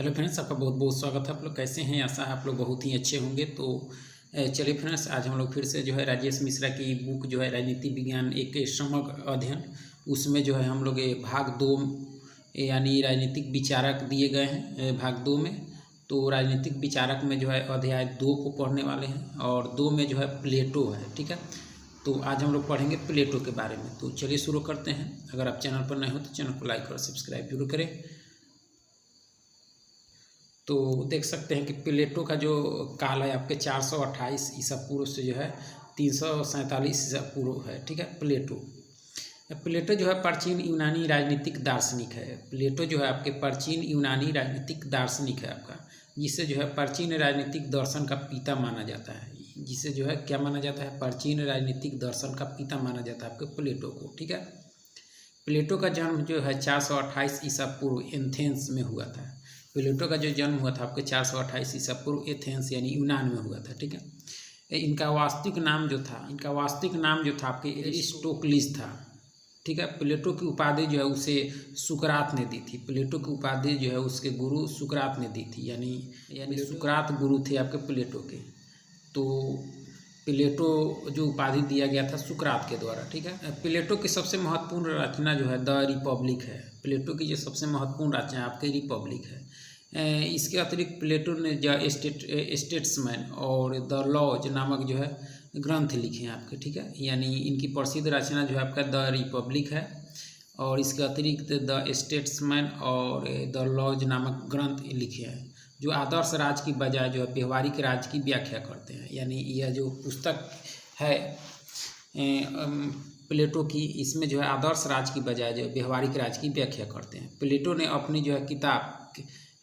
Hello friends, आपका बहुत बहुत स्वागत है। आप लोग कैसे हैं? आशा है आप लोग बहुत ही अच्छे होंगे। तो चलिए फ्रेंड्स, आज हम लोग फिर से जो है राजेश मिश्रा की बुक जो है राजनीति विज्ञान एक समग्र अध्ययन, उसमें जो है हम लोग भाग 2 यानी राजनीतिक विचारक दिए गए हैं भाग 2 में। तो राजनीतिक विचारक में जो है अध्याय 2 को पढ़ने वाले हैं और 2 में जो है प्लेटो है। ठीक है, तो आज हम लोग पढ़ेंगे प्लेटो के बारे में। तो चलिए शुरू करते हैं। अगर आप चैनल पर नए हो तो चैनल को लाइक और सब्सक्राइब जरूर करें। तो देख सकते हैं कि प्लेटो का जो काल है आपके 428 ईसा पूर्व से जो है 347 ईसा पूर्व है। ठीक है, प्लेटो जो है प्राचीन यूनानी राजनीतिक दार्शनिक है। प्लेटो जो है आपके प्राचीन यूनानी राजनीतिक दार्शनिक है आपका, जिसे जो है प्राचीन राजनीतिक दर्शन का पिता माना जाता है। जिसे जो है क्या माना जाता है? प्राचीन राजनीतिक दर्शन का पिता माना जाता है आपके प्लेटो को। ठीक है, प्लेटो का जन्म जो है 428 ईसा पूर्व एथेंस में हुआ था। प्लेटो का जो जन्म हुआ था आपके 428 ईसा पूर्व एथेंस यानी यूनान में हुआ था। ठीक है, इनका वास्तविक नाम जो था आपके एरिस्टोक्लिस था। ठीक है, प्लेटो की उपाधि जो है उसे सुकरात ने दी थी। प्लेटो की उपाधि जो है उसके गुरु सुकरात ने दी थी, यानी सुकरात गुरु थे आपके प्लेटो के। तो प्लेटो जो उपाधि दिया गया था सुकरात के द्वारा। ठीक है, प्लेटो की सबसे महत्वपूर्ण रचना जो है द रिपब्लिक है। प्लेटो की जो सबसे महत्वपूर्ण रचना है आपके रिपब्लिक है। इसके अतिरिक्त प्लेटो ने जो स्टेट्समैन और द लॉज नामक जो है ग्रंथ लिखे हैं आपके। ठीक है, यानी इनकी प्रसिद्ध रचना जो है आपका द रिपब्लिक है और इसके अतिरिक्त द स्टेट्समैन और द लॉज नामक ग्रंथ लिखे हैं, जो आदर्श राज की बजाय जो है व्यवहारिक राज की व्याख्या करते हैं। यानी यह जो पुस्तक है प्लेटो की, इसमें जो है आदर्श राज की बजाय जो व्यवहारिक राज की व्याख्या करते हैं। प्लेटो ने अपनी जो है किताब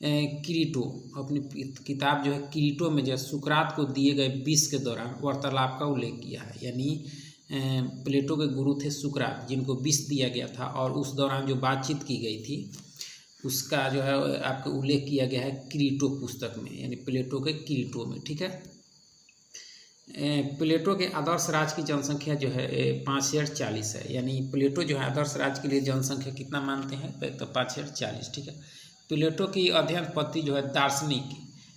अपनी किताब जो है किरीटो में जो है सुकरात को दिए गए विष के दौरान वार्तालाप का उल्लेख किया है। यानी प्लेटो के गुरु थे सुकरात, जिनको विष दिया गया था और उस दौरान जो बातचीत की गई थी उसका जो है आपका उल्लेख किया गया है किरीटो पुस्तक में, यानी प्लेटो के किरीटो में। ठीक है, प्लेटो के आदर्श राज की जनसंख्या जो है 5040 है। यानी प्लेटो जो है आदर्श राज के लिए जनसंख्या कितना मानते हैं? तो 5040। ठीक है, प्लेटो की अध्ययन पद्धति जो है दार्शनिक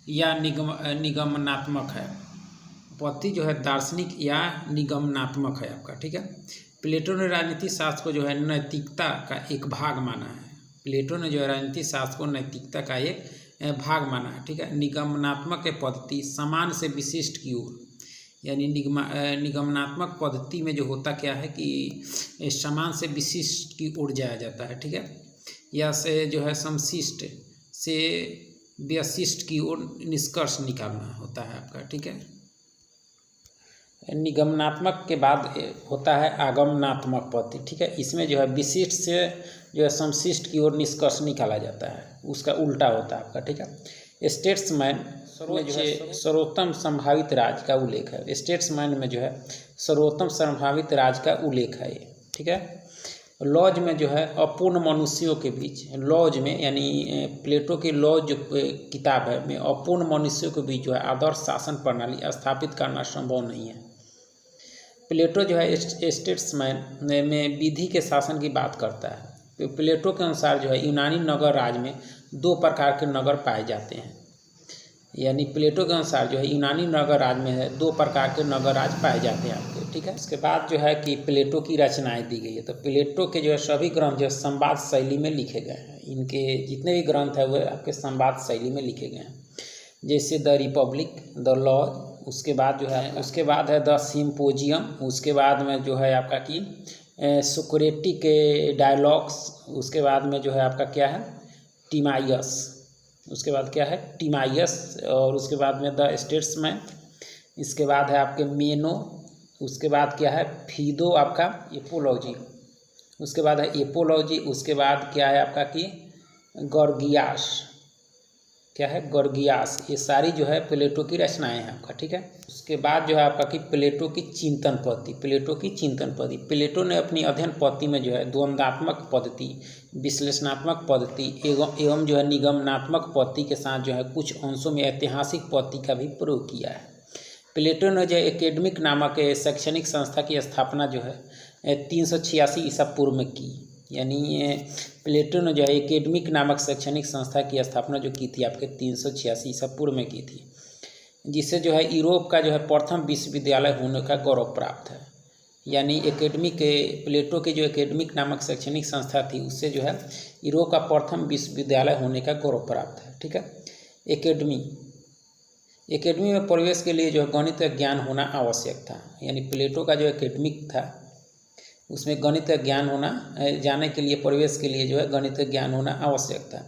या निगमनात्मक है। पद्धति जो है दार्शनिक या निगमनात्मक है आपका। ठीक है, प्लेटो ने राजनीति शास्त्र को जो है नैतिकता का एक भाग माना है। प्लेटो ने जो है राजनीति शास्त्र को नैतिकता का एक भाग माना है। ठीक है, निगमनात्मक पद्धति समान से विशिष्ट की ओर, यानी निगमनात्मक पद्धति में जो होता क्या है कि समान से विशिष्ट की ओर जाया जाता है। ठीक है, या से जो है समशिष्ट से व्यशिष्ट की ओर निष्कर्ष निकालना होता है आपका। ठीक है, निगमनात्मक के बाद होता है आगमनात्मक पद्धति। ठीक है, इसमें जो है विशिष्ट से जो है समशिष्ट की ओर निष्कर्ष निकाला जाता है, उसका उल्टा होता है आपका। ठीक है, स्टेट्समैन में जो है सर्वोत्तम संभावित राज का उल्लेख है। स्टेट्समैन में जो है सर्वोत्तम संभावित राज का उल्लेख है ये। ठीक है, लॉज में जो है अपूर्ण मनुष्यों के बीच, लॉज में यानी प्लेटो की लॉज जो किताब है में अपूर्ण मनुष्यों के बीच जो है आदर्श शासन प्रणाली स्थापित करना संभव नहीं है। प्लेटो जो है स्टेट्समैन में विधि के शासन की बात करता है। तो प्लेटो के अनुसार जो है यूनानी नगर राज में 2 प्रकार के नगर पाए जाते हैं। यानी प्लेटो के अनुसार जो है यूनानी नगर राज में है 2 प्रकार के नगर राज पाए जाते हैं आपके। ठीक है, इसके बाद जो है कि प्लेटो की रचनाएं दी गई है। तो प्लेटो के जो है सभी ग्रंथ जो है संवाद शैली में लिखे गए हैं। इनके जितने भी ग्रंथ है वो आपके संवाद शैली में लिखे गए हैं, जैसे द रिपब्लिक, द लॉज, उसके बाद है द सिम्पोजियम, उसके बाद में जो है आपका कि सोक्रेटिक डायलॉग्स, उसके बाद में जो है आपका क्या है टिमाइयस, उसके बाद क्या है टिमाइयस, और उसके बाद में द स्टेट्समैन, इसके बाद है आपके मेनो, उसके बाद क्या है फीदो आपका एपोलॉजी, उसके बाद है एपोलॉजी, उसके बाद क्या है आपका कि गोर्गियास, क्या है गोर्गियास। ये सारी जो है प्लेटो की रचनाएं हैं आपका। ठीक है, उसके बाद जो है आपका कि प्लेटो की चिंतन पद्धति। प्लेटो ने अपनी अध्ययन पद्धति में जो है द्वंद्वात्मक पद्धति, विश्लेषणात्मक पद्धति एवं जो है निगमनात्मक पद्धति के साथ जो है कुछ अंशों में ऐतिहासिक पद्धति का भी प्रयोग किया है। प्लेटो ने जो एकेडमिक नामक शैक्षणिक संस्था की स्थापना जो है 386 ईसा पूर्व में की। यानी ये प्लेटो ने जो है एकेडमिक नामक शैक्षणिक संस्था की स्थापना जो की थी आपके 386 ईसा पूर्व में की थी, जिससे जो है यूरोप का जो है प्रथम विश्वविद्यालय होने का गौरव प्राप्त है। यानी एकेडमिक प्लेटो की जो एकेडमिक नामक शैक्षणिक संस्था थी उससे जो है यूरोप का प्रथम विश्वविद्यालय होने का गौरव प्राप्त है। ठीक है, एकेडमी में प्रवेश के लिए जो है गणित ज्ञान होना आवश्यक था। यानी प्लेटो का जो एकेडमिक था उसमें गणित ज्ञान होना, जाने के लिए प्रवेश के लिए जो है गणित ज्ञान होना आवश्यक था।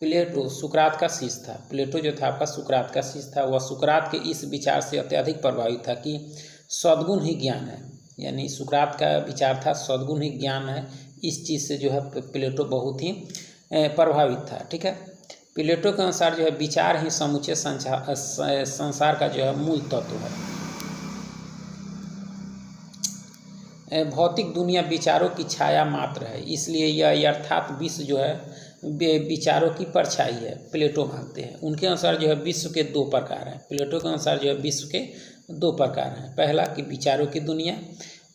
प्लेटो सुकरात का शिष्य था। प्लेटो जो था आपका सुकरात का शिष्य था। वह सुकरात के इस विचार से अत्यधिक प्रभावित था कि सद्गुण ही ज्ञान है। यानी सुकरात का विचार था सद्गुण ही ज्ञान है। इस चीज़ से जो है प्लेटो बहुत ही प्रभावित था। ठीक है, प्लेटो के अनुसार जो है विचार ही समूचे संसार का जो है मूल तत्व है। भौतिक दुनिया विचारों की छाया मात्र है, इसलिए यह यथार्थ विश्व जो है विचारों की परछाई है, प्लेटो मानते हैं। उनके अनुसार जो है विश्व के दो प्रकार हैं। प्लेटो के अनुसार जो है विश्व के दो प्रकार हैं। पहला कि विचारों की दुनिया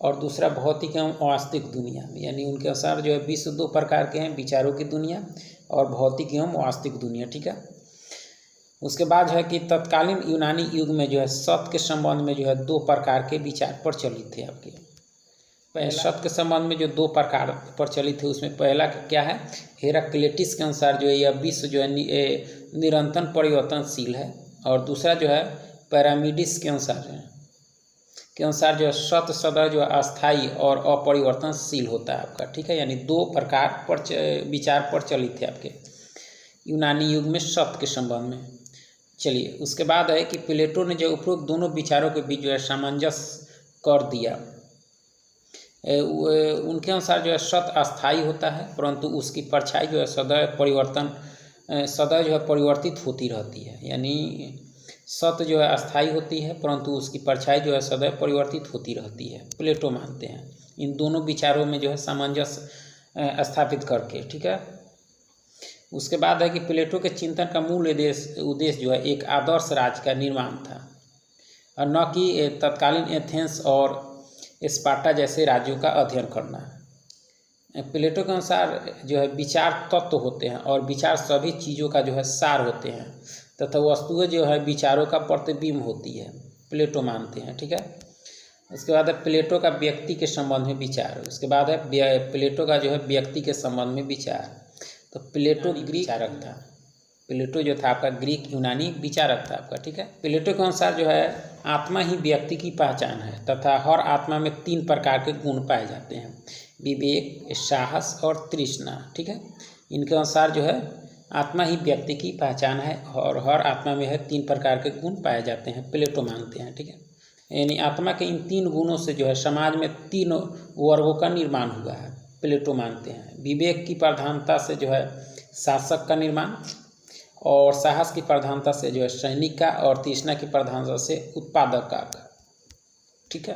और दूसरा भौतिक एवं वास्तविक दुनिया। यानी उनके अनुसार जो है विश्व दो प्रकार के हैं, विचारों की दुनिया और भौतिक एवं वास्तविक दुनिया। ठीक है, उसके बाद है कि तत्कालीन यूनानी युग में जो है सत्य के संबंध में जो है दो प्रकार के विचार प्रचलित थे आपके। सत्य के संबंध में जो दो प्रकार प्रचलित थे उसमें पहला क्या है, हेराक्लिटस के अनुसार जो है यह विश्व जो है निरंतर परिवर्तनशील है। और दूसरा जो है पैरामिडिस के अनुसार जो है सत्य सदा जो है अस्थायी और अपरिवर्तनशील होता है आपका। ठीक है, यानी दो प्रकार विचार प्रचलित थे आपके यूनानी युग में सत्य के संबंध में। चलिए, उसके बाद है कि प्लेटो ने जो उपरोक्त दोनों विचारों के बीच जो है सामंजस्य कर दिया। उनके अनुसार जो है सत्य अस्थायी होता है परंतु उसकी परछाई जो है सदा जो है परिवर्तित होती रहती है। यानी सत्य जो है अस्थायी होती है परंतु उसकी परछाई जो है सदैव परिवर्तित होती रहती है, प्लेटो मानते हैं। इन दोनों विचारों में जो है सामंजस्य स्थापित करके। ठीक है, उसके बाद है कि प्लेटो के चिंतन का मूल उद्देश्य जो है एक आदर्श राज्य का निर्माण था और न कि तत्कालीन एथेंस और स्पार्टा जैसे राज्यों का अध्ययन करना। प्लेटो के अनुसार जो है विचार तत्व होते हैं और विचार सभी चीज़ों का जो है सार होते हैं तथा वस्तुएं जो है विचारों का प्रतिबिंब होती है, प्लेटो मानते हैं। ठीक है, उसके बाद है प्लेटो का व्यक्ति के संबंध में विचार। उसके बाद है प्लेटो का जो है व्यक्ति के संबंध में विचार। तो प्लेटो ग्रीक विचारक था। प्लेटो जो था आपका ग्रीक यूनानी विचारक था आपका। ठीक है, प्लेटो के अनुसार जो है आत्मा ही व्यक्ति की पहचान है तथा हर आत्मा में 3 प्रकार के गुण पाए जाते हैं, विवेक, साहस और तृष्णा। ठीक है, इनके अनुसार जो है आत्मा ही व्यक्ति की पहचान है और हर आत्मा में है 3 प्रकार के गुण पाए जाते हैं, प्लेटो मानते हैं। ठीक है, यानी आत्मा के इन 3 गुणों से जो है समाज में 3 वर्गों का निर्माण हुआ है, प्लेटो मानते हैं। विवेक की प्रधानता से जो है शासक का निर्माण और साहस की प्रधानता से जो है सैनिक का और तृष्णा की प्रधानता से उत्पादक का। ठीक है,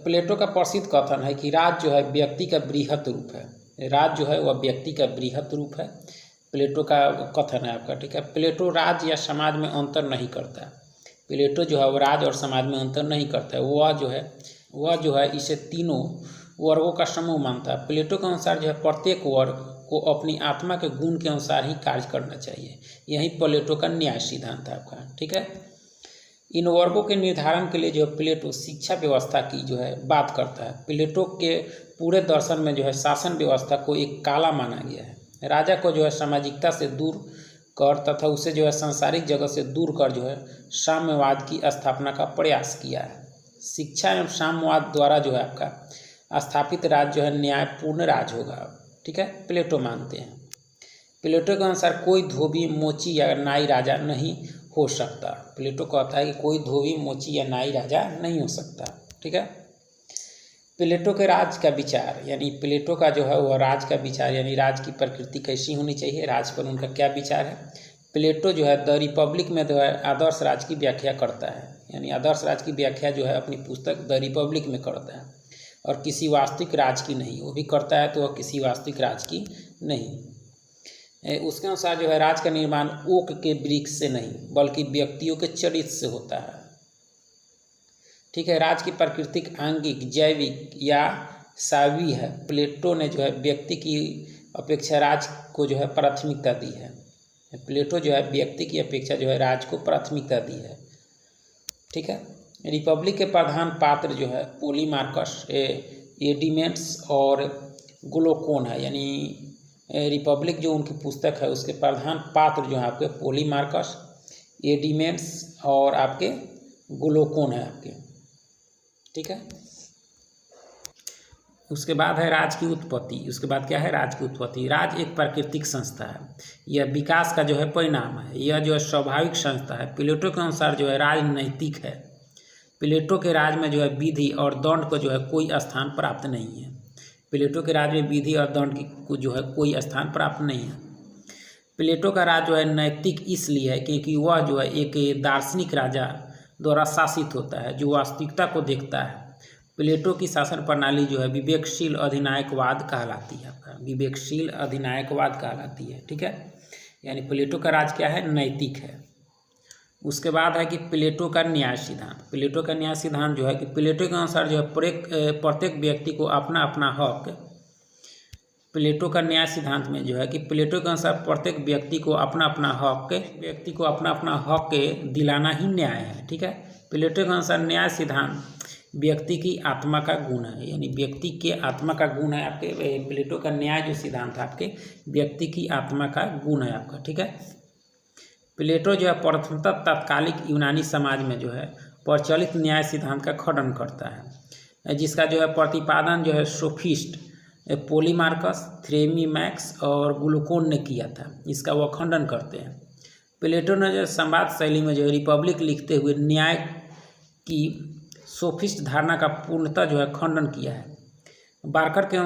प्लेटो का प्रसिद्ध कथन है कि राज जो है व्यक्ति का बृहत रूप है। राज जो है वह व्यक्ति का बृहत रूप है, प्लेटो का कथन है आपका। ठीक है, प्लेटो राज या समाज में अंतर नहीं करता। प्लेटो जो है वो राज और समाज में अंतर नहीं करता है। वह जो है इसे तीनों वर्गों का समूह मानता है। प्लेटो के अनुसार जो है प्रत्येक वर्ग को अपनी आत्मा के गुण के अनुसार ही कार्य करना चाहिए। यही प्लेटो का न्याय सिद्धांत है आपका। ठीक है, इन वर्गों के निर्धारण के लिए जो है प्लेटो शिक्षा व्यवस्था की जो है बात करता है। प्लेटो के पूरे दर्शन में जो है शासन व्यवस्था को एक काला माना गया है। राजा को जो है सामाजिकता से दूर कर तथा उसे जो है सांसारिक जगत से दूर कर जो है साम्यवाद की स्थापना का प्रयास किया है। शिक्षा एवं साम्यवाद द्वारा जो है आपका स्थापित राज्य जो है न्यायपूर्ण राज्य होगा। ठीक है, प्लेटो मानते हैं। प्लेटो के अनुसार कोई धोबी, मोची या नाई राजा नहीं हो सकता। प्लेटो कहता है कि कोई धोबी, मोची या नाई राजा नहीं हो सकता। ठीक है, प्लेटो के राज का विचार, यानी प्लेटो का जो है वह राज का विचार, यानी राज की प्रकृति कैसी होनी चाहिए, राज पर उनका क्या विचार है। प्लेटो जो है द रिपब्लिक में जो है आदर्श राज की व्याख्या करता है। यानी आदर्श राज की व्याख्या जो है अपनी पुस्तक द रिपब्लिक में करता है और किसी वास्तविक राज की नहीं। वो भी करता है तो वह किसी वास्तविक राज की नहीं। उसके अनुसार जो है राज का निर्माण ओक के वृक्ष से नहीं बल्कि व्यक्तियों के चरित्र से होता है। ठीक है, राज की प्राकृतिक, आंगिक, जैविक या सावी है, प्लेटो ने जो है व्यक्ति की अपेक्षा राज को जो है प्राथमिकता दी है। प्लेटो जो है व्यक्ति की अपेक्षा जो है राज को प्राथमिकता दी है, ठीक है। रिपब्लिक के प्रधान पात्र जो है पोलीमार्कस, एडिमेंट्स और ग्लूकोन है। यानी रिपब्लिक जो उनकी पुस्तक है उसके प्रधान पात्र जो है आपके पोलीमार्कस, एडिमेंट्स और आपके ग्लूकोन है आपके, ठीक है। उसके बाद है राज की उत्पत्ति। उसके बाद क्या है? राज की उत्पत्ति। राज एक प्राकृतिक संस्था है, यह विकास का जो है परिणाम है, यह जो है स्वाभाविक संस्था है। प्लेटो के अनुसार जो है राज नैतिक है। प्लेटो के राज में जो है विधि और दंड को जो है कोई स्थान प्राप्त नहीं है। प्लेटो के राज में विधि और दंड की जो है कोई स्थान प्राप्त नहीं है। प्लेटो का राज जो है नैतिक इसलिए है क्योंकि वह जो है एक दार्शनिक राजा द्वारा शासित होता है जो वास्तविकता को देखता है। प्लेटो की शासन प्रणाली जो है विवेकशील अधिनायकवाद कहलाती है। आपका विवेकशील अधिनायकवाद कहलाती है, ठीक है। यानी प्लेटो का राज क्या है? नैतिक है। उसके बाद है कि प्लेटो का न्याय सिद्धांत। प्लेटो का न्याय सिद्धांत जो है कि प्लेटो के अनुसार जो है प्रत्येक व्यक्ति को अपना अपना हक, प्लेटो का न्याय सिद्धांत में जो है कि प्लेटो के अनुसार प्रत्येक व्यक्ति को अपना अपना हक दिलाना ही न्याय है, ठीक है। प्लेटो के अनुसार न्याय सिद्धांत व्यक्ति की आत्मा का गुण है, यानी व्यक्ति के आत्मा का गुण है आपके। प्लेटो का न्याय जो सिद्धांत है आपके व्यक्ति की आत्मा का गुण है आपका, ठीक है। प्लेटो जो है प्रथमतः तत्कालिक यूनानी समाज में जो है प्रचलित न्याय सिद्धांत का खंडन करता है, जिसका जो है प्रतिपादन जो है सोफिस्ट पोलीमार्कस, थ्रेमीमैक्स और ग्लूकोन ने किया था। इसका वह खंडन करते हैं। प्लेटो ने जो संवाद शैली में जो है रिपब्लिक लिखते हुए न्याय की सोफिस्ट धारणा का पूर्णतः जो है खंडन किया है। बार्कर के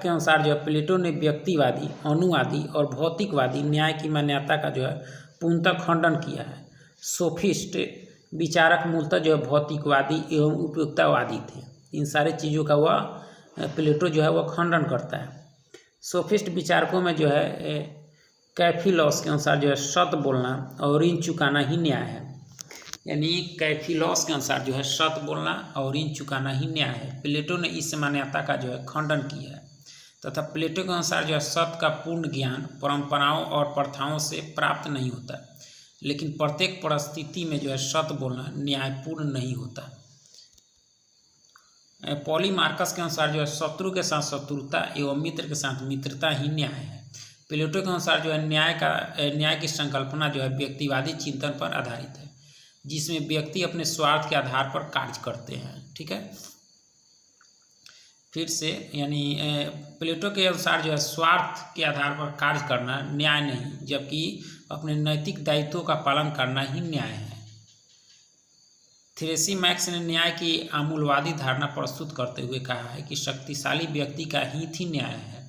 अनुसार जो है प्लेटो ने व्यक्तिवादी, अनुवादी और भौतिकवादी न्याय की मान्यता का जो है पूर्णतः खंडन किया है। सोफिस्ट विचारक मूलतः जो है भौतिकवादी एवं उपयुक्तवादी थे। इन सारी चीज़ों का वह प्लेटो जो है वह खंडन करता है। सोफिस्ट विचारकों में जो है कैफिलॉस के अनुसार जो है सत्य बोलना और ऋण चुकाना ही न्याय है। यानी कैफिलॉस के अनुसार जो है सत्य बोलना और ऋण चुकाना ही न्याय है। प्लेटो ने इस मान्यता का जो है खंडन किया है तथा प्लेटो के अनुसार जो है सत्य का पूर्ण ज्ञान परंपराओं और प्रथाओं से प्राप्त नहीं होता, लेकिन प्रत्येक परिस्थिति में जो है सत्य बोलना न्यायपूर्ण नहीं होता। पॉलीमार्कस के अनुसार जो है शत्रु के साथ शत्रुता एवं मित्र के साथ मित्रता ही न्याय है। प्लेटो के अनुसार जो है न्याय की संकल्पना जो है व्यक्तिवादी चिंतन पर आधारित है, जिसमें व्यक्ति अपने स्वार्थ के आधार पर कार्य करते हैं, ठीक है। फिर से यानी प्लेटो के अनुसार जो है स्वार्थ के आधार पर कार्य करना न्याय नहीं, जबकि अपने नैतिक दायित्वों का पालन करना ही न्याय है। थ्रेसीमैक्स ने न्याय की आमूलवादी धारणा प्रस्तुत करते हुए कहा है कि शक्तिशाली व्यक्ति का हित ही न्याय है।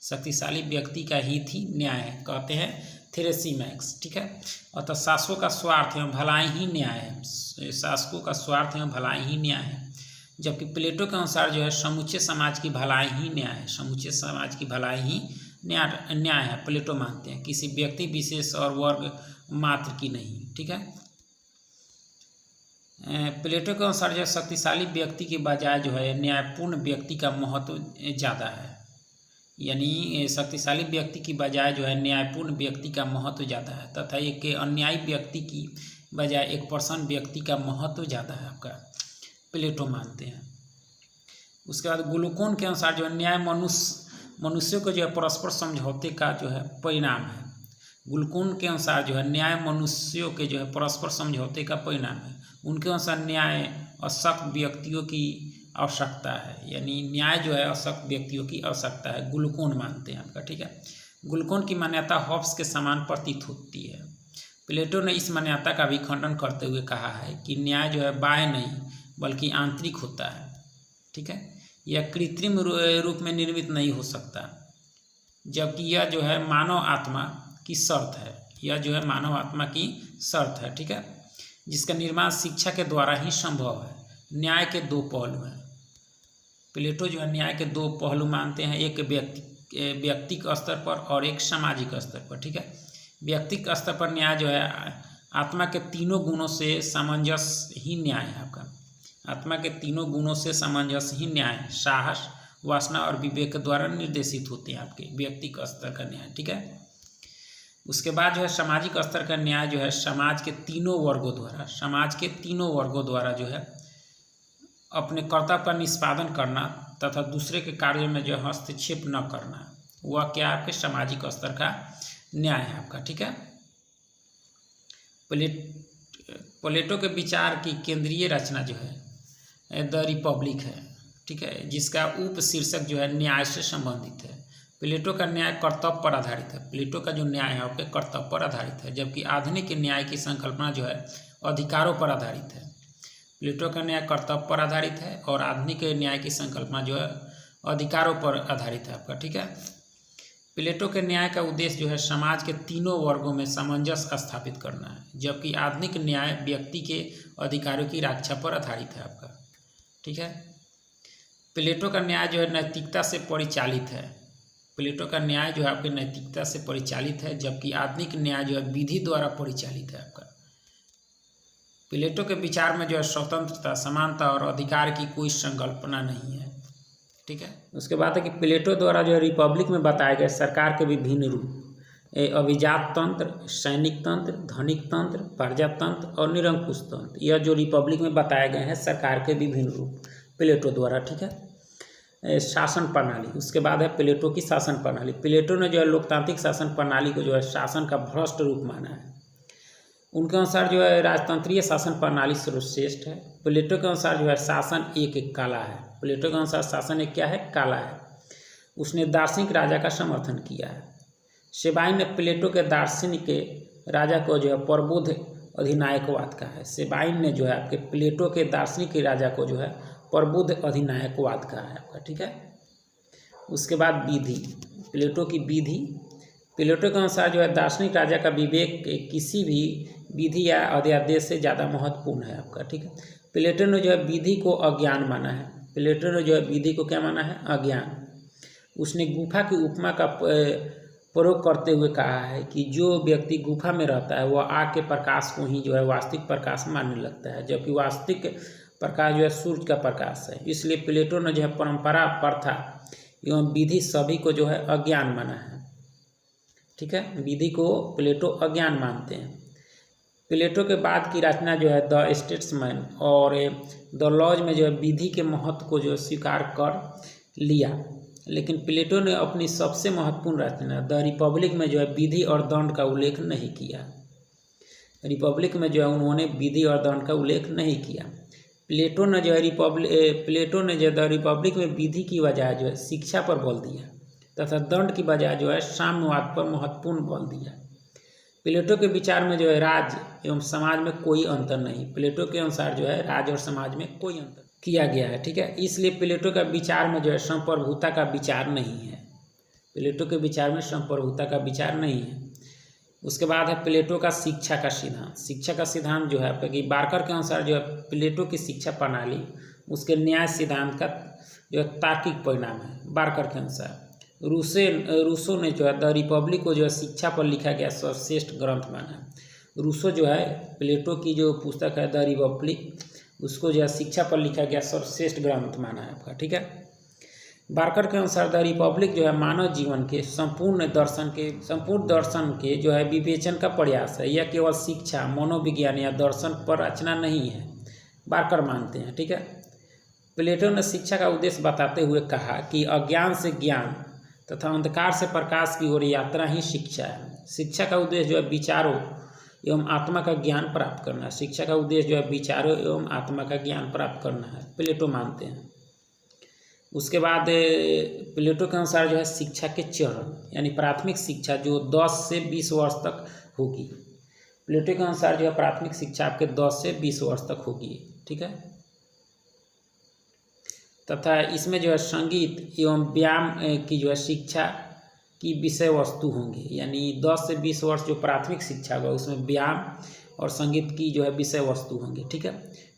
शक्तिशाली व्यक्ति का हित ही न्याय है, कहते हैं थ्रेसीमैक्स, ठीक है। अतः शासकों का स्वार्थ एवं भलाई ही न्याय है। शासकों का स्वार्थ एवं भलाई ही न्याय है, जबकि प्लेटो के अनुसार जो है समूचे समाज की भलाई ही न्याय है। समूचे समाज की भलाई ही न्याय है, प्लेटो मानते हैं, किसी व्यक्ति विशेष और वर्ग मात्र की नहीं, ठीक है। प्लेटो के अनुसार जो शक्तिशाली व्यक्ति के बजाय जो है न्यायपूर्ण व्यक्ति का महत्व ज़्यादा है। यानी शक्तिशाली व्यक्ति की बजाय जो है न्यायपूर्ण व्यक्ति का महत्व ज़्यादा है तथा एक अन्यायी व्यक्ति की बजाय एक प्रसन्न व्यक्ति का महत्व ज़्यादा है, आपका प्लेटो मानते हैं। उसके बाद ग्लूकोन के अनुसार जो है न्याय मनुष्यों को जो है परस्पर समझौते का जो है परिणाम है। ग्लूकोन के अनुसार जो है न्याय मनुष्यों के जो है परस्पर समझौते का परिणाम है। उनके अनुसार न्याय अशक्त व्यक्तियों की आवश्यकता है, यानी न्याय जो है अशक्त व्यक्तियों की आवश्यकता है, ग्लूकोन मानते हैं आपका, ठीक है। ग्लूकोन की मान्यता हॉब्स के समान प्रतीत होती है। प्लेटो ने इस मान्यता का भी खंडन करते हुए कहा है कि न्याय जो है बाह्य नहीं बल्कि आंतरिक होता है, ठीक है। यह कृत्रिम रूप में निर्मित नहीं हो सकता, जबकि यह जो है मानव आत्मा की शर्त है। यह जो है मानव आत्मा की शर्त है, ठीक है, जिसका निर्माण शिक्षा के द्वारा ही संभव है। न्याय के दो पहलू हैं। प्लेटो जो है न्याय के दो पहलू मानते हैं, एक व्यक्तिक स्तर पर और एक सामाजिक स्तर पर, ठीक है। व्यक्तिक स्तर पर न्याय जो है आत्मा के तीनों गुणों से सामंजस्य ही न्याय है आपका। आत्मा के तीनों गुणों से सामंजस्य ही न्याय, साहस, वासना और विवेक द्वारा निर्देशित होते हैं आपके व्यक्तिगत स्तर का न्याय, ठीक है। उसके बाद जो है सामाजिक स्तर का न्याय जो है समाज के तीनों वर्गों द्वारा जो है अपने कर्तव्य का निष्पादन करना तथा दूसरे के कार्य में जो हस्तक्षेप न करना, वह क्या आपके सामाजिक स्तर का न्याय है आपका, ठीक है। प्लेटो के विचार की केंद्रीय रचना जो है द रिपब्लिक है, ठीक है, जिसका उप शीर्षक जो है न्याय से संबंधित है। प्लेटो का न्याय कर्तव्य पर आधारित है। प्लेटो का जो न्याय है आपके कर्तव्य पर आधारित है, जबकि आधुनिक न्याय की संकल्पना जो है अधिकारों पर आधारित है। प्लेटो का न्याय कर्तव्य पर आधारित है और आधुनिक न्याय की संकल्पना जो है अधिकारों पर आधारित है आपका, ठीक है। प्लेटो के न्याय का उद्देश्य जो है समाज के तीनों वर्गों में सामंजस्य स्थापित करना है, जबकि आधुनिक न्याय व्यक्ति के अधिकारों की रक्षा पर आधारित है आपका, ठीक है। प्लेटो का न्याय जो है नैतिकता से परिचालित है। प्लेटो का न्याय जो है आपके नैतिकता से परिचालित है, जबकि आधुनिक न्याय जो है विधि द्वारा परिचालित है आपका। प्लेटो के विचार में जो है स्वतंत्रता, समानता और अधिकार की कोई संकल्पना नहीं है, ठीक है। उसके बाद है कि प्लेटो द्वारा जो है रिपब्लिक में बताए गए सरकार के विभिन्न रूप, अभिजात तंत्र, सैनिक तंत्र, धनिक तंत्र, प्रजातंत्र और निरंकुश तंत्र, यह जो रिपब्लिक में बताए गए हैं सरकार के विभिन्न रूप प्लेटो द्वारा, ठीक है। शासन प्रणाली, उसके बाद है प्लेटो की शासन प्रणाली। प्लेटो ने जो है लोकतांत्रिक शासन प्रणाली को जो है शासन का भ्रष्ट रूप माना है। उनके अनुसार जो है राजतंत्रीय शासन प्रणाली सर्वश्रेष्ठ है। प्लेटो के अनुसार जो है शासन एक कला है। प्लेटो के अनुसार शासन एक क्या है, कला है। उसने दार्शनिक राजा का समर्थन किया है। सेबाइन ने प्लेटो के दार्शनिक राजा को जो है प्रबुद्ध अधिनायकवाद कहा है। सेबाइन ने जो है आपके प्लेटो के दार्शनिक राजा को जो है प्रबुद्ध अधिनायकवाद कहा है आपका, ठीक है। उसके बाद विधि, प्लेटो की विधि। प्लेटो के अनुसार जो है दार्शनिक राजा का विवेक किसी भी विधि या अध्यादेश से ज़्यादा महत्वपूर्ण है आपका, ठीक है। प्लेटो ने जो है विधि को अज्ञान माना है। प्लेटो ने जो है विधि को क्या माना है, अज्ञान। उसने गुफा की उपमा का प्रयोग करते हुए कहा है कि जो व्यक्ति गुफा में रहता है वह आग के प्रकाश को ही जो है वास्तविक प्रकाश मानने लगता है, जबकि वास्तविक प्रकाश जो है सूर्य का प्रकाश है। इसलिए प्लेटो ने जो है परंपरा, प्रथा एवं विधि सभी को जो है अज्ञान माना है, ठीक है। विधि को प्लेटो अज्ञान मानते हैं। प्लेटो के बाद की रचना जो है द स्टेट्समैन और द लॉज में जो है विधि के महत्व को जो है स्वीकार कर लिया, लेकिन प्लेटो ने अपनी सबसे महत्वपूर्ण रचना द रिपब्लिक में जो है विधि और दंड का उल्लेख नहीं किया। रिपब्लिक में जो है उन्होंने विधि और दंड का उल्लेख नहीं किया। प्लेटो ने जो है द रिपब्लिक में विधि की बजाय जो है शिक्षा पर बल दिया तथा दंड की बजाय जो है साम्यवाद पर महत्वपूर्ण बल दिया। प्लेटो के विचार में जो है राज्य एवं समाज में कोई अंतर नहीं। प्लेटो के अनुसार जो है राज्य और समाज में कोई अंतर किया गया है, ठीक है। इसलिए प्लेटो का विचार में जो है संप्रभुता का विचार नहीं है। प्लेटो के विचार में संप्रभुता का विचार नहीं है। उसके बाद है प्लेटो का शिक्षा का सिद्धांत। शिक्षा का सिद्धांत जो है आपका कि बार्कर के अनुसार जो है प्लेटो की शिक्षा प्रणाली उसके न्याय सिद्धांत का जो है तार्किक परिणाम है। बार्कर के अनुसार रूसो ने जो है द रिपब्लिक को जो है शिक्षा पर लिखा गया सर्वश्रेष्ठ ग्रंथ माना। रूसो जो है प्लेटो की जो पुस्तक है द रिपब्लिक उसको जो है शिक्षा पर लिखा गया सर्वश्रेष्ठ ग्रंथ माना है आपका, ठीक है। बार्कर के अनुसार द रिपब्लिक जो है मानव जीवन के संपूर्ण दर्शन के जो है विवेचन का प्रयास है। यह केवल शिक्षा, मनोविज्ञान या दर्शन पर रचना नहीं है, बार्कर मानते हैं, ठीक है। प्लेटो ने शिक्षा का उद्देश्य बताते हुए कहा कि अज्ञान से ज्ञान तथा अंधकार से प्रकाश की ओर यात्रा ही शिक्षा है। शिक्षा का उद्देश्य जो है विचारों एवं आत्मा का ज्ञान प्राप्त करना है। शिक्षा का उद्देश्य जो है विचारों एवं आत्मा का ज्ञान प्राप्त करना है, प्लेटो मानते हैं। उसके बाद प्लेटो के अनुसार जो है शिक्षा के चरण यानी प्राथमिक शिक्षा जो 10 से 20 वर्ष तक होगी। प्लेटो के अनुसार जो है प्राथमिक शिक्षा आपके 10 से 20 वर्ष तक होगी, ठीक है। तथा इसमें जो है संगीत एवं व्यायाम की जो है शिक्षा की विषय वस्तु होंगी, यानी 10 से 20 वर्ष जो प्राथमिक शिक्षा होगा उसमें व्यायाम और संगीत की जो है विषय वस्तु होंगी, ठीक है।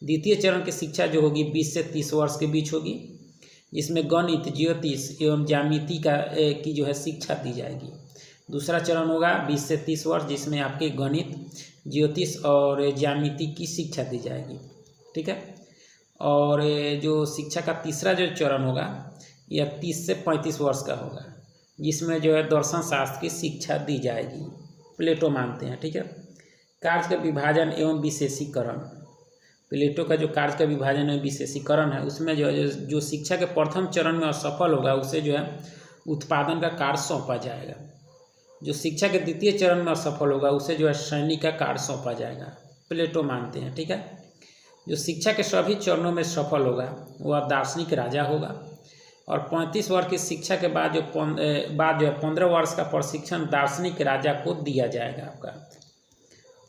द्वितीय चरण की शिक्षा जो होगी 20 से 30 वर्ष के बीच होगी, जिसमें गणित, ज्योतिष एवं ज्यामिति की जो है शिक्षा दी जाएगी। दूसरा चरण होगा 20 से 30 वर्ष जिसमें आपके गणित, ज्योतिष और ज्यामिति की शिक्षा दी जाएगी, ठीक है। और जो शिक्षा का तीसरा जो चरण होगा यह 30 से 35 वर्ष का होगा, जिसमें जो है दर्शन शास्त्र की शिक्षा दी जाएगी, प्लेटो मानते हैं। ठीक है। कार्य का विभाजन एवं विशेषीकरण, प्लेटो का जो कार्य का विभाजन एवं विशेषीकरण है उसमें जो शिक्षा के प्रथम चरण में असफल होगा उसे जो है उत्पादन का कार्य सौंपा जाएगा। जो शिक्षा के द्वितीय चरण में असफल होगा उसे जो है सैनिक का कार्य सौंपा जाएगा, प्लेटो मानते हैं। ठीक है। जो शिक्षा के सभी चरणों में सफल होगा वह दार्शनिक राजा होगा। और 35 वर्ष की शिक्षा के बाद जो 15 वर्ष का प्रशिक्षण दार्शनिक राजा को दिया जाएगा आपका।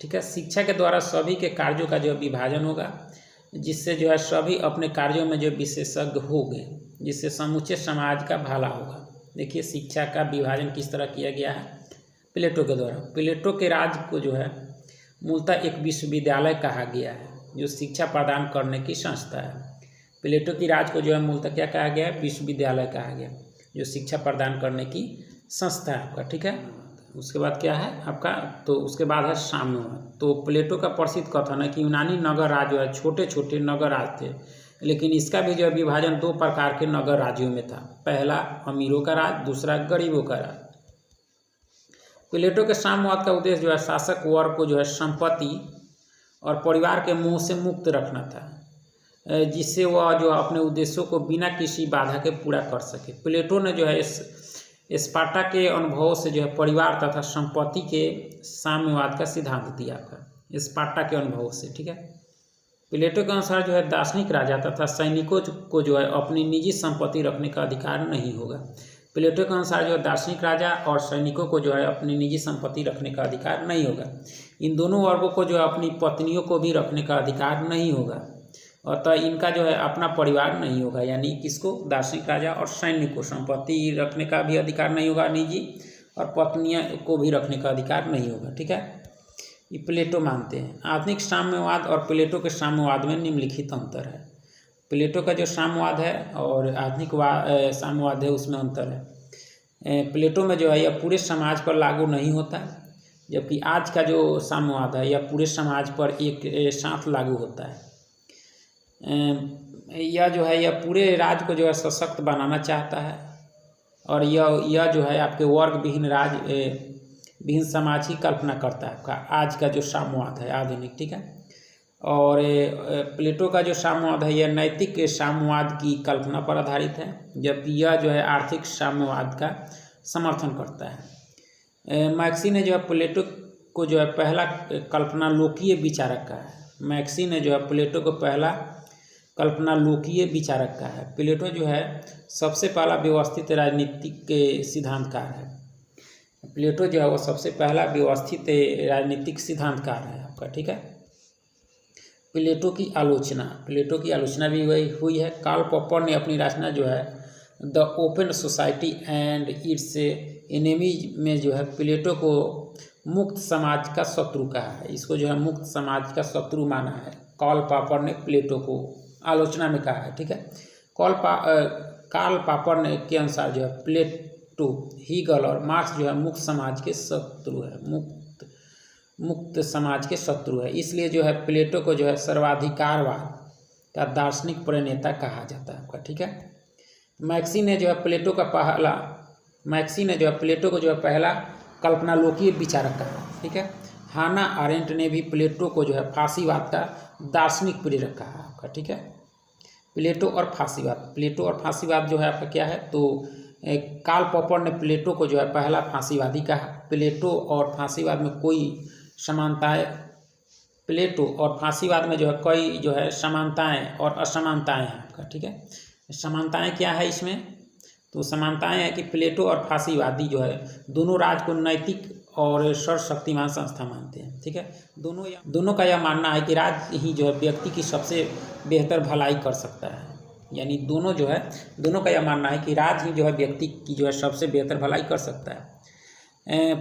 ठीक है। शिक्षा के द्वारा सभी के कार्यों का जो विभाजन होगा, जिससे जो है सभी अपने कार्यों में जो विशेषज्ञ होंगे, जिससे समूचे समाज का भला होगा। देखिए शिक्षा का विभाजन किस तरह किया गया है प्लेटो के द्वारा। प्लेटो के राज को जो है मूलतः एक विश्वविद्यालय कहा गया है, जो शिक्षा प्रदान करने की संस्था है। प्लेटो की राज को जो है मूलतः क्या कहा गया है, विश्वविद्यालय कहा गया, जो शिक्षा प्रदान करने की संस्था है आपका। ठीक है। उसके बाद क्या है आपका, तो उसके बाद है साम्यवाद। तो प्लेटो का प्रसिद्ध कथन है कि यूनानी नगर राज्य जो है छोटे छोटे नगर राज्य थे, लेकिन इसका भी जो है विभाजन 2 प्रकार के नगर राज्यों में था। पहला अमीरों का राज, दूसरा गरीबों का राज। प्लेटो के साम्यवाद का उद्देश्य जो है शासक वर्ग को जो है संपत्ति और परिवार के मोह से मुक्त रखना था, जिससे वह जो अपने उद्देश्यों को बिना किसी बाधा के पूरा कर सके। प्लेटो ने जो है स्पार्टा के अनुभवों से जो है परिवार तथा संपत्ति के साम्यवाद का सिद्धांत दिया था, स्पार्टा के अनुभवों से। ठीक है। प्लेटो के अनुसार जो है दार्शनिक राजा तथा सैनिकों को जो है अपनी निजी संपत्ति रखने का अधिकार नहीं होगा। प्लेटो के अनुसार जो है दार्शनिक राजा और सैनिकों को जो है अपनी निजी संपत्ति रखने का अधिकार नहीं होगा। इन दोनों वर्गों को जो है अपनी पत्नियों को भी रखने का अधिकार नहीं होगा, अतः इनका जो है अपना परिवार नहीं होगा। यानी किसको, दार्शनिक राजा और सैनिक को संपत्ति रखने का भी अधिकार नहीं होगा निजी, और पत्नियां को भी रखने का अधिकार नहीं होगा। ठीक है। ये प्लेटो मानते हैं। आधुनिक साम्यवाद और प्लेटो के साम्यवाद में निम्नलिखित अंतर है। प्लेटो का जो साम्यवाद है और आधुनिक साम्यवाद है उसमें अंतर है। प्लेटो में जो है यह पूरे समाज पर लागू नहीं होता, जबकि आज का जो साम्यवाद है यह पूरे समाज पर एक साथ लागू होता है। यह जो है यह पूरे राज्य को जो है सशक्त बनाना चाहता है, और यह जो है आपके वर्ग विहीन समाज की कल्पना करता है आपका आज का जो साम्यवाद है आधुनिक। ठीक है। और प्लेटो का जो साम्यवाद है यह नैतिक साम्यवाद की कल्पना पर आधारित है, जबकि यह जो है आर्थिक साम्यवाद का समर्थन करता है। मैक्सी ने जो है प्लेटो को जो है पहला कल्पना लोकीय विचारक का है। मैक्सी ने जो है प्लेटो को पहला कल्पना लोकीय विचारक का है। प्लेटो जो है सबसे पहला व्यवस्थित राजनीतिक सिद्धांतकार है। प्लेटो जो है वो सबसे पहला व्यवस्थित राजनीतिक सिद्धांतकार है आपका। ठीक है। प्लेटो की आलोचना भी हुई है। कार्ल पॉपर ने अपनी रचना जो है the open society and it's enemies में जो है प्लेटो को मुक्त समाज का शत्रु कहा है। इसको जो है मुक्त समाज का शत्रु माना है। कार्ल पॉपर ने प्लेटो को आलोचना में कहा है। ठीक है। कार्ल पॉपर ने के अनुसार जो है प्लेटो, हीगल और मार्क्स जो है मुक्त समाज के शत्रु है, मुक्त समाज के शत्रु है। इसलिए जो है प्लेटो को जो है सर्वाधिकारवाद का दार्शनिक प्रणेता कहा जाता है आपका। ठीक है। मैक्सी ने जो है प्लेटो को जो है पहला कल्पनालोकीय विचारक कहा। ठीक है। हाना आरेंट ने भी प्लेटो को जो है फांसीवाद का दार्शनिक प्रेरक कहा आपका। ठीक है। प्लेटो और फांसीवाद जो है आपका क्या है, तो कार्ल पॉपर ने प्लेटो को जो है पहला फांसीवादी कहा। प्लेटो और फांसीवाद में कोई समानताएं, प्लेटो और फांसीवाद में जो है कई जो है समानताएं और असमानताएं हैं आपका। ठीक है। समानताएं क्या है इसमें, तो समानताएं है कि प्लेटो और फांसीवादी जो है दोनों राज्य को नैतिक और सर्वशक्तिमान संस्था मानते हैं। ठीक है। दोनों का यह मानना है कि राज्य ही जो है व्यक्ति की सबसे बेहतर भलाई कर सकता है। यानी दोनों का यह मानना है कि राज्य ही जो है व्यक्ति की जो है सबसे बेहतर भलाई कर सकता है।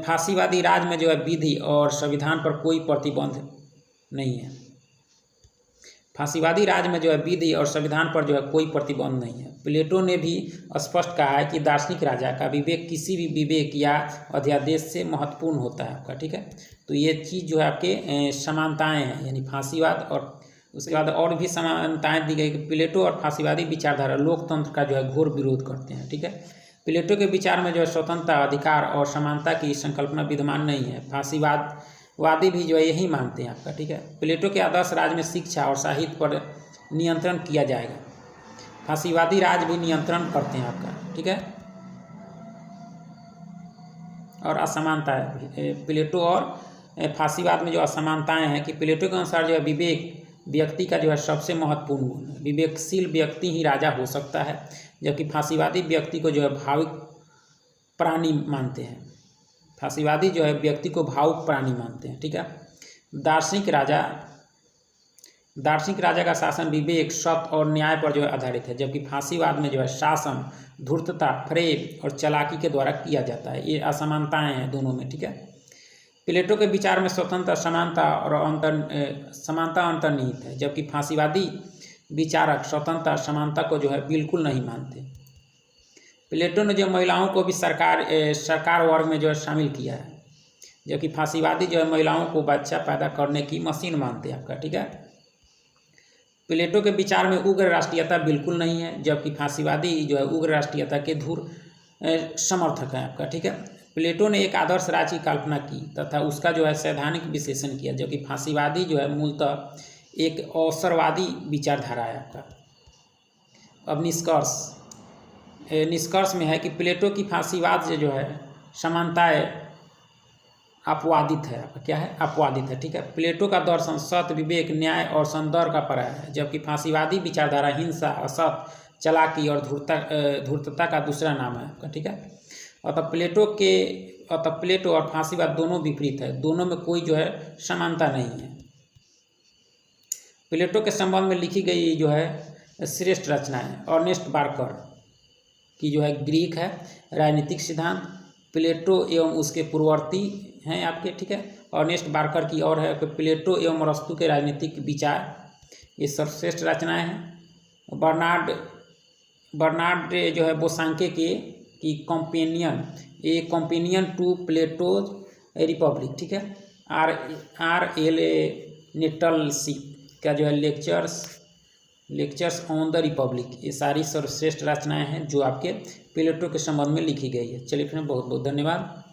फांसीवादी राज्य में जो है विधि और संविधान पर कोई प्रतिबंध नहीं है। फांसीवादी राज्य में जो है विधि और संविधान पर जो है कोई प्रतिबंध नहीं है। प्लेटो ने भी स्पष्ट कहा है कि दार्शनिक राजा का विवेक किसी भी विवेक या अध्यादेश से महत्वपूर्ण होता है आपका। ठीक है। तो ये चीज़ जो है आपके समानताएं हैं, यानी फांसीवाद और उसके बाद और भी समानताएं दी गई कि प्लेटो और फांसीवादी विचारधारा लोकतंत्र का जो है घोर विरोध करते हैं, ठीक है। प्लेटो के विचार में जो है स्वतंत्रता, अधिकार और समानता की संकल्पना विद्यमान नहीं है। फांसीवादी भी जो है यही मानते हैं आपका, ठीक है। प्लेटो के आदर्श राज में शिक्षा और साहित्य पर नियंत्रण किया जाएगा। फांसीवादी राज भी नियंत्रण करते हैं आपका, ठीक है। और असमानता है प्लेटो और फांसीवाद में जो असमानताएं हैं कि प्लेटो के अनुसार जो है विवेक व्यक्ति का जो है सबसे महत्वपूर्ण गुण है। विवेकशील व्यक्ति ही राजा हो सकता है, जबकि फांसीवादी व्यक्ति को जो है भावुक प्राणी मानते हैं। फांसीवादी जो है व्यक्ति को भावुक प्राणी मानते हैं, ठीक है। दार्शनिक राजा का शासन विवेक, सत्य और न्याय पर जो है आधारित है, जबकि फांसीवाद में जो है शासन धूर्तता, फ्रेब और चालाकी के द्वारा किया जाता है। ये असमानताएं हैं दोनों में, ठीक है। प्लेटो के विचार में स्वतंत्रता, समानता अंतर्निहित है, जबकि फांसीवादी विचारक स्वतंत्रता, समानता को जो है बिल्कुल नहीं मानते। प्लेटो ने जो महिलाओं को भी सरकार वर्ग में जो है शामिल किया है, जबकि फांसीवादी जो है महिलाओं को बच्चा पैदा करने की मशीन मानते हैं आपका, ठीक है। प्लेटो के विचार में उग्र राष्ट्रीयता बिल्कुल नहीं है, जबकि फांसीवादी जो है उग्र राष्ट्रीयता के धुर समर्थक हैं आपका, ठीक है। प्लेटो ने एक आदर्श राज्य की कल्पना की तथा उसका जो है सैद्धांतिक विश्लेषण किया, जबकि फांसीवादी जो है मूलतः एक अवसरवादी विचारधारा है आपका। अब निष्कर्ष में है कि प्लेटो की फांसीवाद से जो है समानताएं अपवादित है आपका, क्या है, अपवादित है, ठीक है। प्लेटो का दर्शन सत्य, विवेक, न्याय और सौंदर्य का पर्याय है, जबकि फांसीवादी विचारधारा हिंसा, असत्य, चालाकी और धूर्तता का दूसरा नाम है आपका, ठीक है। अतः प्लेटो और फांसीवाद दोनों विपरीत है, दोनों में कोई जो है समानता नहीं है। प्लेटो के संबंध में लिखी गई जो है श्रेष्ठ रचनाएं अर्नेस्ट बार्कर की जो है ग्रीक है राजनीतिक सिद्धांत, प्लेटो एवं उसके पूर्ववर्ती हैं आपके, ठीक है। अर्नेस्ट बार्कर की और है प्लेटो एवं अरस्तु के राजनीतिक विचार, ये सर्वश्रेष्ठ रचनाएं हैं। बर्नार्ड जो है बोसांके की कंपेनियन टू प्लेटोज रिपब्लिक, ठीक है। R.L. नेटलशिप का जो है लेक्चर्स ऑन द रिपब्लिक, ये सारी सर्वश्रेष्ठ रचनाएं हैं जो आपके प्लेटो के संबंध में लिखी गई है। चलिए फ्रेंड, बहुत बहुत धन्यवाद।